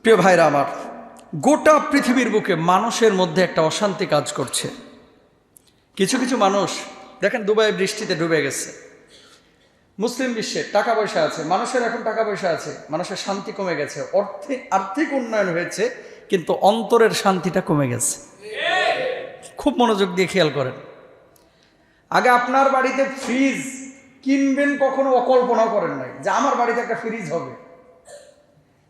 প্রিয় ভাইরা আমার, গোটা পৃথিবীর বুকে মানুষের মধ্যে একটা অশান্তি কাজ করছে। কিছু কিছু মানুষ দেখেন দুবাই বৃষ্টিতে ডুবে গেছে। মুসলিম বিশ্বে টাকা পয়সা আছে, মানুষের এখন টাকা পয়সা আছে, মানুষের শান্তি কমে গেছে, আর্থিক উন্নয়ন হয়েছে, কিন্তু অন্তরের শান্তিটা কমে গেছে। খুব মনোযোগ দিয়ে খেয়াল করেন। আগে আপনার বাড়িতে ফ্রিজ কিনবেন কখনো অকল্পনা করেন নাই যে আমার বাড়িতে একটা ফ্রিজ হবে।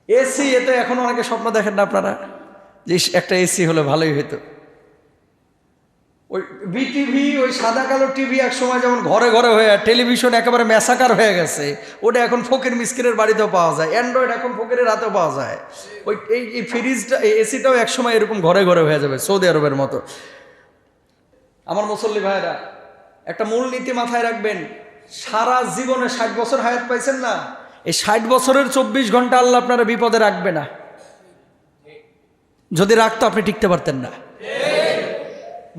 এসি, এতে এখন অনেকে স্বপ্ন দেখেন না আপনারা যে একটা এসি হলে ভালোই হতো। ওই বিটিভি, ওই সাদা কালো টিভি এক সময় যেমন ঘরে ঘরে হয়ে, টেলিভিশন একেবারে ম্যাসাকার হয়ে গেছে, ওটা এখন ফকির মিসকিনের বাড়িতেও পাওয়া যায়। অ্যান্ড্রয়েড এখন ফকিরের হাতেও পাওয়া যায়। ওই এই ফ্রিজটা, এই এসিটাও এক সময় এরকম ঘরে ঘরে হয়ে যাবে, সৌদি আরবের মতো। আমার মুসল্লি ভাইরা, একটা মূলনীতি মাথায় রাখবেন, সারা জীবনে 60 বছর হায়াত পাইছেন না, এই 60 বছরের 24 ঘন্টা আল্লাহ আপনারা বিপদে রাখবে না। যদি রাখতো আপনি টিকতে পারতেন না।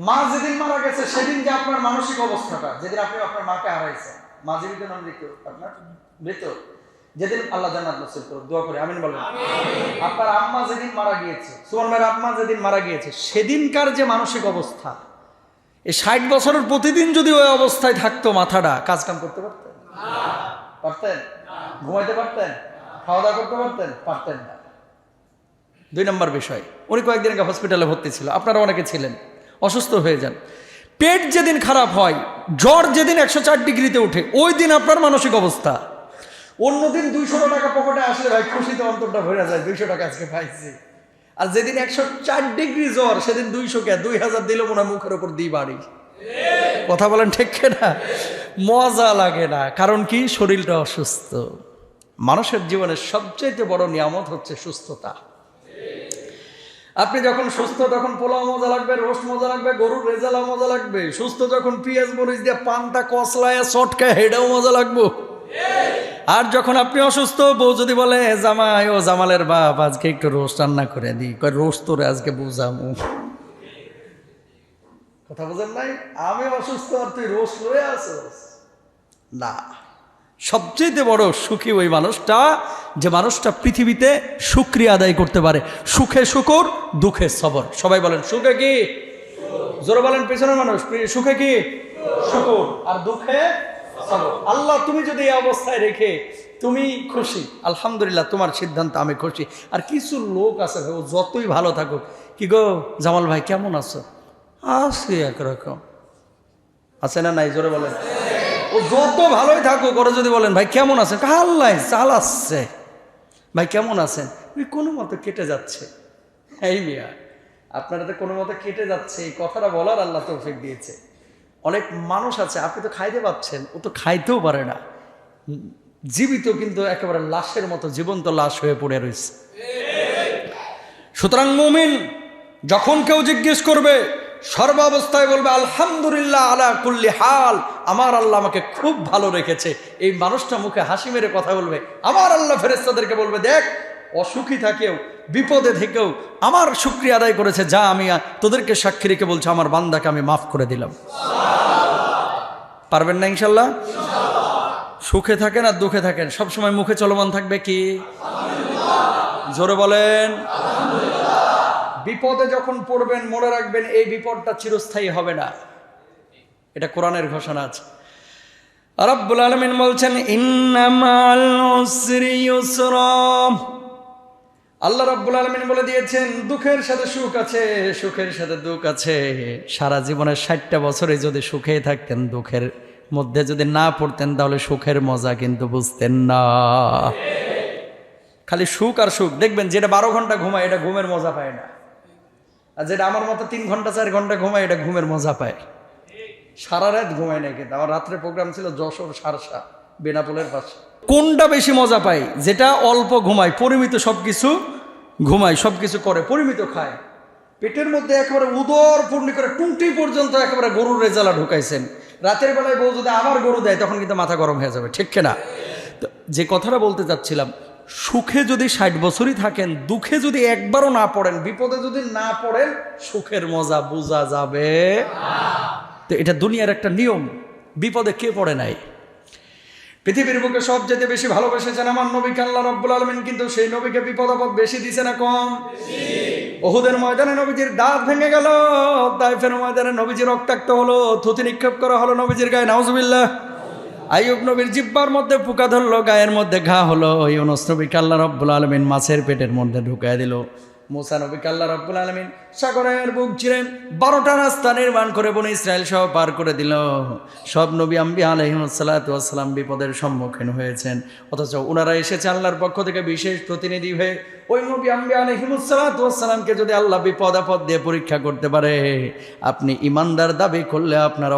মা যেদিন মারা গেছে সেদিন যে আপনার মানসিক অবস্থাটা, যেদিন আপনি আপনার মাকে হারাইছেন, মা জীবিত নাম মৃত, আপনার মৃত, যেদিন আল্লাহ জান্নাত নসিব করুন, দোয়া করে আমিন বলেন। আপনার আম্মা যেদিন মারা গিয়েছে, সুবহান ভাইয়ের আম্মা যেদিন মারা গিয়েছে, সেদিনকার যে মানসিক অবস্থা, এই 60 বছরের প্রতিদিন যদি ওই অবস্থায় থাকতো, মাথাটা কাজ কাম করতে পারতেন? পারতেন? ঘুমাইতে পারতেন? খাওয়া দাওয়া করতে পারতেন? পারতেন না। 2 নম্বর বিষয়, উনি কয়েকদিন আগে হসপিটালে ভর্তি ছিল, আপনারা অনেকে ছিলেন, অসুস্থ হয়ে যান। পেট যেদিন খারাপ হয়, জ্বর যেদিন 104 ডিগ্রিতে উঠে, ওই দিন আপনার মানসিক অবস্থা। অন্যদিন 200 টাকা পকেটে আসলে ভাই খুশিতে অন্তরটা ভরে যায়, 200 টাকা আজকে পাইছি। আর যেদিন 104 ডিগ্রি জ্বর, সেদিন 200 কে 2000 দিল মনে হয় মুখের উপর দিয়ে বাড়ি। কথা বলেন ঠিক না? মজা লাগে না, কারণ কি? শরীরটা অসুস্থ। মানুষের জীবনের সবচেয়ে বড় নিয়ামত হচ্ছে সুস্থতা। আপনি যখন সুস্থ তখন পোলাও মজা লাগবে, রোস্ট মজা লাগবে, গরুর রেজালা মজা লাগবে। সুস্থ যখন পেঁয়াজ মরিচ দিয়ে পান্তা কসলায় চটকায়, হেডাও মজা লাগবে। আর যখন আপনি অসুস্থ, বউ যদি বলে জামাই, ও জামালের বাপ, আজকে একটু রোস্ট রান্না করে দিই, রোস্ট তোরে আজকে বুঝামু। কথা বুঝেন নাই? আমি অসুস্থ আর তুই রোস্ট লয়ে আসিস না। সবচেয়ে বড় সুখী ওই মানুষটা, যে মানুষটা পৃথিবীতে শুকরিয়া আদায় করতে পারে। সুখে শুকর, দুঃখে সবর। সবাই বলেন সুখে কি? জোরে বলেন পেছনের মানুষ, সুখে কি? শুকর, আর দুঃখে সবর। আল্লাহ তুমি যদি এই অবস্থায় রেখে তুমি খুশি, আলহামদুলিল্লাহ, তোমার সিদ্ধান্ত আমি খুশি। আর কিছু লোক আছে, ও যতই ভালো থাকুক, কি গো জামাল ভাই কেমন আছো? আছি একরকম। আছে না নাই? জোরে বলেন। ও যত ভালোই থাকুক, ওরা যদি বলেন ভাই কেমন আছেন, আল্লাহ চালাচ্ছে, ভাই কেমন আছেন, কোনো মতো কেটে যাচ্ছে। এই মিয়া, আপনারা তো কোনো মতো কেটে যাচ্ছে, এই কথাটা বলার আল্লাহ তৌফিক দিয়েছে। অনেক মানুষ আছে, আপনি তো খাইতে পাচ্ছেন, ও তো খাইতেও পারে না, জীবিত কিন্তু একেবারে লাশের মতো, জীবন্ত লাশ হয়ে পড়ে রয়েছে। সুতরাং মুমিন যখন কেউ জিজ্ঞেস করবে, সর্বাবস্থায় বলবে আলহামদুলিল্লাহ আলা কুল্লি হাল, আমার আল্লাহ আমাকে খুব ভালো রেখেছে। এই মানুষটা মুখে হাসি মেরে কথা বলবে। আমার আল্লাহ ফেরেশতাদেরকে বলবে, দেখ, অসুখী থাকেও, বিপদে থেকেও আমার শুকরিয়া আদায় করেছে, যা আমি তোদেরকে সাক্ষী রেখে বলছি, আমার বান্দাকে আমি মাফ করে দিলাম। পারবেন না ইনশাল্লাহ? সুখে থাকেন আর দুঃখে থাকেন, সবসময় মুখে চলমান থাকবে কি? জোরে বলেন। বিপদে যখন পড়বেন, মনে রাখবেন এই বিপদটা চিরস্থায়ী হবে না। এটা কোরআনের ঘোষণা আছে। রব্বুল আলামিন বলছেন, ইন্না মা'আল উসরি ইউসরা। আল্লাহ রব্বুল আলামিন বলে দিয়েছেন, দুঃখের সাথে সুখ আছে, সুখের সাথে দুঃখ আছে। সারা জীবনের 60টা বছরে যদি সুখে থাকতেন, দুঃখের মধ্যে যদি না পড়তেন, তাহলে সুখের মজা কিন্তু বুঝতেন না। খালি সুখ আর সুখ। দেখবেন যেটা 12 ঘন্টা ঘুমায়, এটা ঘুমের মজা পায় না। আর যেটা আমার মতো 3 ঘন্টা 4 ঘন্টা ঘুমায়, এটা ঘুমের মজা পায়। সারা রাত ঘুমায় না। কিন্তু আমার রাত্রে প্রোগ্রাম ছিল যশোর সারসা, বেনাপোলের পাশে। কোনটা বেশি মজা পায়? যেটা অল্প ঘুমায়, পরিমিত সবকিছু ঘুমায়, সবকিছু করে, পরিমিত খায়, পেটের মধ্যে একেবারে উদর পূর্ণ করে টুংটি পর্যন্ত একেবারে গরুর রেজালা ঢুকাইছেন। রাতের বেলায় বউ যদি আবার গরু দেয়, তখন কিন্তু মাথা গরম হয়ে যাবে, ঠিক কিনা? যে কথাটা বলতে চাচ্ছিলাম, সুখে যদি 60 বছরই থাকেন, দুঃখে যদি একবারও না পড়েন, বিপদে যদি না পড়েন, সুখের মজা বোঝা যাবে। তো এটা দুনিয়ার একটা নিয়ম। বিপদে কে পড়ে নাই? পৃথিবীর বুকে সবচেয়ে বেশি ভালোবেসেছেন আমার নবীকে আল্লাহ রাব্বুল আলামিন, কিন্তু সেই নবীকে বিপদ আপদ বেশি দিছে না কম? উহুদের ময়দানে নবীজির দাঁত ভেঙে গেল, তাইফের ময়দানে নবীজি রক্তাক্ত হলো, থুতু নিক্ষেপ করা হলো নবীজির গায়ে, নাউজুবিল্লাহ। আইয়ুব নবীর জিহ্বার মধ্যে পোকা ধরলো, গায়ের মধ্যে ঘা হলো, ইউনূস নবীকে আল্লাহ রাব্বুল আলামিন মাছের পেটের মধ্যে ঢুকায় দিল। মুসা নবীকে আল্লাহ রাব্বুল আলামিন সাগরের বুক চিরে 12টা রাস্তা নির্মাণ করে বনি ইসরায়েল সহ পার করে দিল। সব নবী আম্বিয়া আলাইহিমুসসালাতু ওয়াসসালাম বিপদের সম্মুখীন হয়েছেন, অথচ ওনারা এসেছে আল্লাহর পক্ষ থেকে বিশেষ প্রতিনিধি হয়ে। ওই নবী আম্বিয়া আলাইহিমুসসালাতু ওয়াসসালামকে যদি আল্লাহ বিপদ আপদ দিয়ে পরীক্ষা করতে পারে, আপনি ইমানদার দাবি করলে আপনারা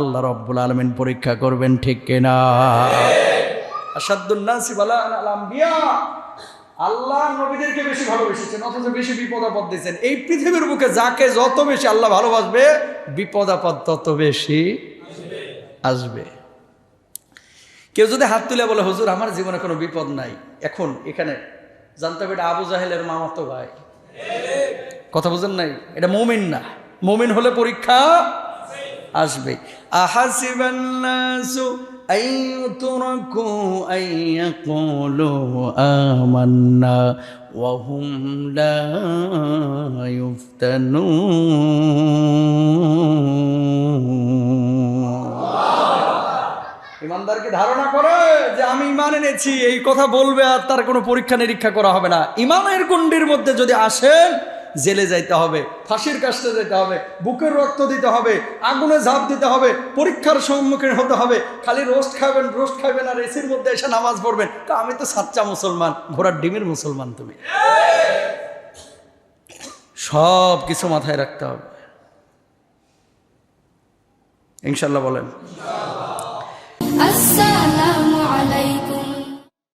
আল্লাহ রাব্বুল আলামিন পরীক্ষা করবেন, ঠিক কিনা? আশাদ্দুন নাসি বালাআন আল আম্বিয়া, আল্লাহ নবীদেরকে বেশি ভালোবেসেছেন, অথচ বেশি বিপদ আপদ দিয়েছেন। এই পৃথিবীর বুকে যাকে যত বেশি আল্লাহ ভালোবাসবে, বিপদ আপদ তত বেশি আসবে। কেউ যদি হাত তুলে বলে হুজুর আমার জীবনে কোনো বিপদ নাই, এখন এখানে জানতে হবে এটা আবু জাহেলের মামাতো ভাই। কথা বুঝেন নাই? এটা মুমিন না। মুমিন হলে পরীক্ষা আসবে। আহাসিবান নাসু আইয়ুতরাকু আইয়াকুলু আমান্না ওয়া হুম লা ইফতানুন। ইমানদারকে ধারণা করে যে আমি ঈমান এনেছি, এই কথা বলবে আর তার কোনো পরীক্ষা নিরীক্ষা করা হবে না। ঈমানের গণ্ডির মধ্যে যদি আসেন, জেলে যাইতে হবে, ফাঁসির কাস্টে যেতে হবে, বুকের রক্ত দিতে হবে, আগুনে ঝাঁপ দিতে হবে, পরীক্ষার সম্মুখীন হতে হবে। খালি রোস্ট খাবেন আর এসির মধ্যে এসে নামাজ পড়বেন, আমি তো সাচ্চা মুসলমান, ঘোড়ার ডিমের মুসলমান তুমি। সব কিছু মাথায় রাখতে হবে, ইনশাল্লাহ বলেন। আসসালামু আলাইকুম।